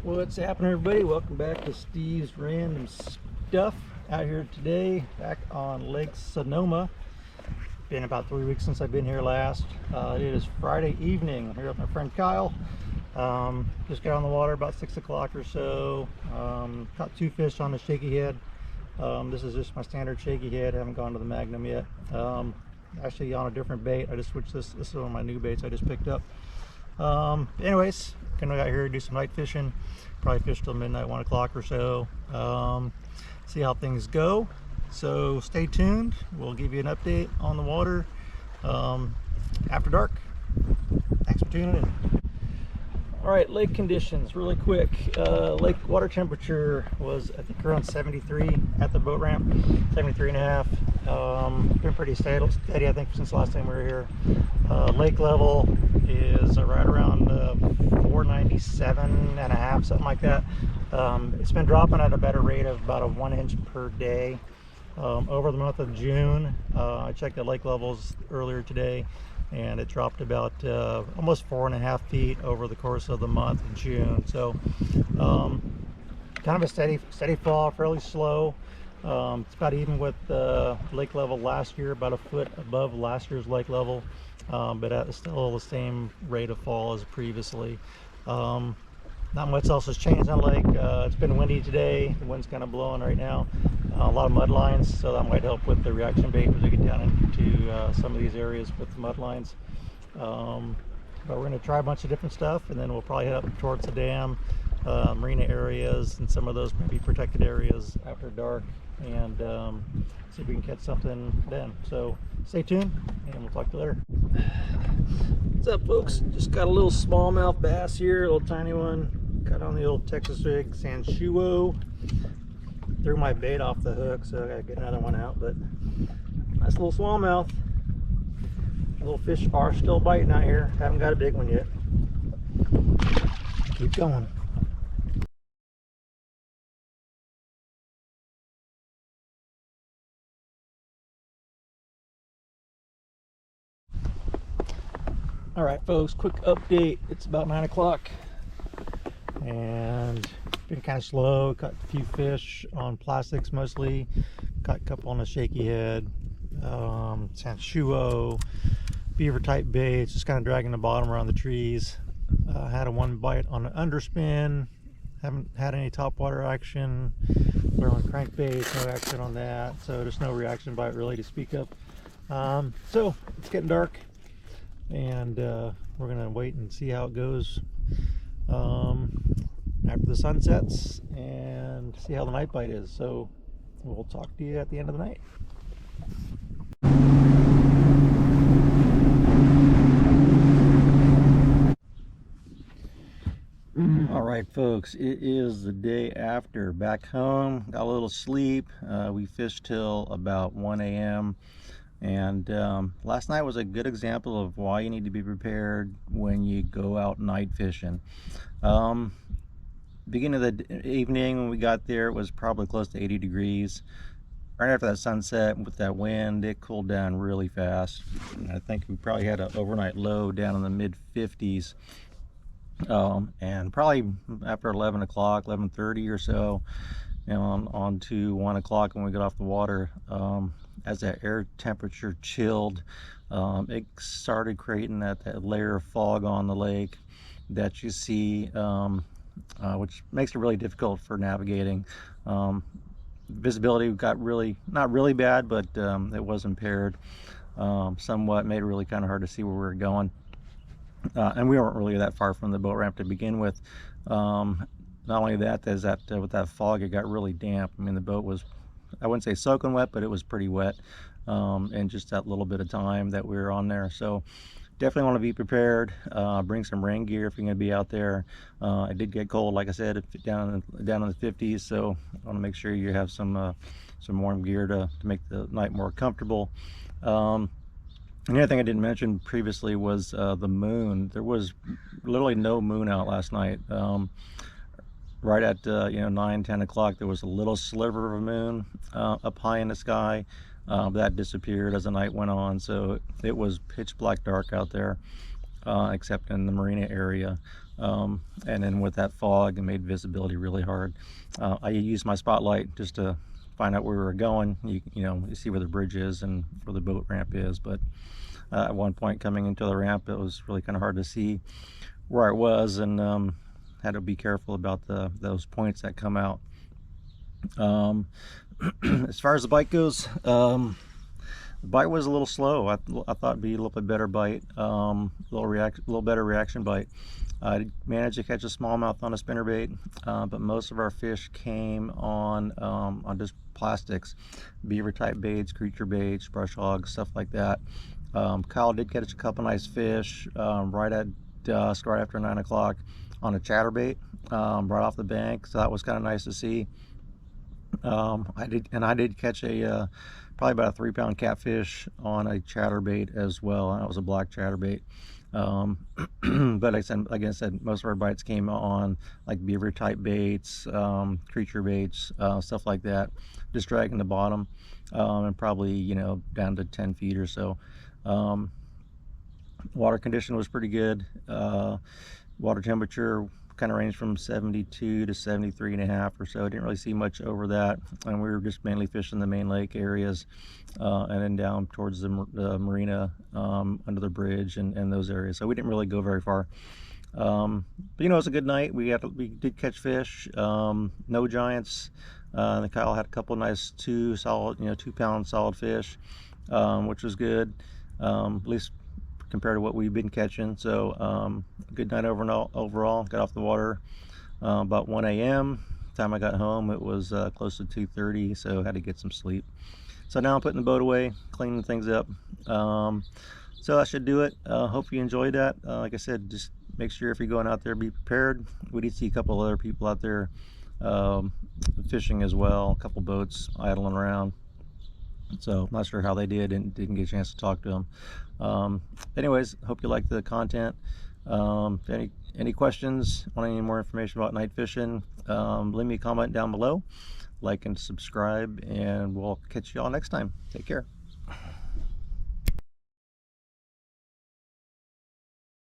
What's happening, everybody? Welcome back to Steve's Random Stuff. Out here today, back on Lake Sonoma. Been about 3 weeks since I've been here last. It is Friday evening. I'm here with my friend Kyle. Just got on the water about 6 o'clock or so. Caught 2 fish on the shaky head. This is just my standard shaky head. I haven't gone to the Magnum yet. Actually on a different bait. I just switched this. This is one of my new baits I just picked up. Anyways, gonna go out here and do some night fishing. Probably fish till midnight, 1 o'clock or so. See how things go. So stay tuned. We'll give you an update on the water after dark. Thanks for tuning in. All right, lake conditions really quick. Lake water temperature was, I think, around 73 at the boat ramp, 73 and a half. Been pretty steady, I think, since the last time we were here. Lake level is right around 497 and a half, something like that. It's been dropping at a better rate of about 1 inch per day. Over the month of June, I checked the lake levels earlier today, and it dropped about almost 4.5 feet over the course of the month of June. So kind of a steady fall, fairly slow. It's about even with the lake level last year, about a foot above last year's lake level, but at still the same rate of fall as previously. Not much else has changed on the lake. It's been windy today. The wind's kind of blowing right now. A lot of mud lines, so that might help with the reaction bait as we get down into some of these areas with the mud lines. But we're going to try a bunch of different stuff, and then we'll probably head up towards the dam, marina areas, and some of those maybe protected areas after dark, and see if we can catch something then. So stay tuned, and we'll talk to you later. What's up, folks? Just got a little smallmouth bass here, a little tiny one. Got on the old Texas rig, Stanchion. Threw my bait off the hook, so I gotta get another one out. But nice little smallmouth. Little fish are still biting out here. Haven't got a big one yet. Keep going. All right, folks, quick update. It's about 9 o'clock, and been kind of slow. Caught a few fish on plastics mostly. Caught a couple on a shaky head. Stanchion, beaver type baits, just kind of dragging the bottom around the trees. Had a 1 bite on an underspin. Haven't had any topwater action. We're on crankbaits, no action on that. So there's no reaction bite really to speak of. So it's getting dark, and we're gonna wait and see how it goes after the sun sets, and see how the night bite is. So we'll talk to you at the end of the night. All right, folks, it is the day after. Back home, got a little sleep. We fished till about 1 a.m. and last night was a good example of why you need to be prepared when you go out night fishing. Beginning of the evening when we got there, it was probably close to 80 degrees. Right after that sunset, with that wind, it cooled down really fast. And I think we probably had an overnight low down in the mid 50s. And probably after 11 o'clock, 11:30 or so, you know, on to 1 o'clock when we got off the water, as that air temperature chilled, it started creating that layer of fog on the lake that you see, which makes it really difficult for navigating. Visibility got not really bad, but it was impaired somewhat. Made it really kind of hard to see where we were going. And we weren't really that far from the boat ramp to begin with. Not only that, is that with that fog, it got really damp. I mean, the boat was, I wouldn't say soaking wet, but it was pretty wet in just that little bit of time that we were on there. So definitely want to be prepared. Bring some rain gear if you're going to be out there. It did get cold, like I said, down in the 50s. So I want to make sure you have some warm gear to make the night more comfortable. And the other thing I didn't mention previously was the moon. There was literally no moon out last night. Right at 9-10 o'clock, there was a little sliver of a moon up high in the sky. That disappeared as the night went on, so it was pitch black dark out there. except in the marina area. And then with that fog, it made visibility really hard. I used my spotlight just to find out where we were going. You know, you see where the bridge is and where the boat ramp is, but at one point coming into the ramp, it was really kind of hard to see where I was, and had to be careful about those points that come out. As far as the bite goes, the bite was a little slow. I thought it'd be a little bit better bite, a little better reaction bite. I did manage to catch a smallmouth on a spinnerbait, but most of our fish came on just plastics, beaver type baits, creature baits, brush hogs, stuff like that. Kyle did catch a couple nice fish right at dusk, right after 9 o'clock on a chatterbait, right off the bank, so that was kind of nice to see. I did catch a probably about a 3-pound catfish on a chatterbait as well, and that was a black chatterbait. But like I said, most of our bites came on like beaver type baits, creature baits, stuff like that, just dragging the bottom, and probably, you know, down to 10 feet or so. Water condition was pretty good. Water temperature kind of ranged from 72 to 73.5 or so. Didn't really see much over that, and we were just mainly fishing the main lake areas, and then down towards the marina, under the bridge and those areas. So we didn't really go very far. But you know, it was a good night. We did catch fish, no giants. And Kyle had a couple nice 2-pound solid fish, which was good, at least compared to what we've been catching. So good night overall. Got off the water about 1 a.m. Time I got home, it was close to 2:30, so had to get some sleep. So now I'm putting the boat away, cleaning things up. So that should do it. Hope you enjoyed that. Like I said, just make sure if you're going out there, be prepared. We did see a couple other people out there fishing as well, a couple boats idling around. So I'm not sure how they did, and didn't get a chance to talk to them. Anyways, hope you liked the content. Any questions, want any more information about night fishing, leave me a comment down below, like and subscribe, and we'll catch you all next time. Take care.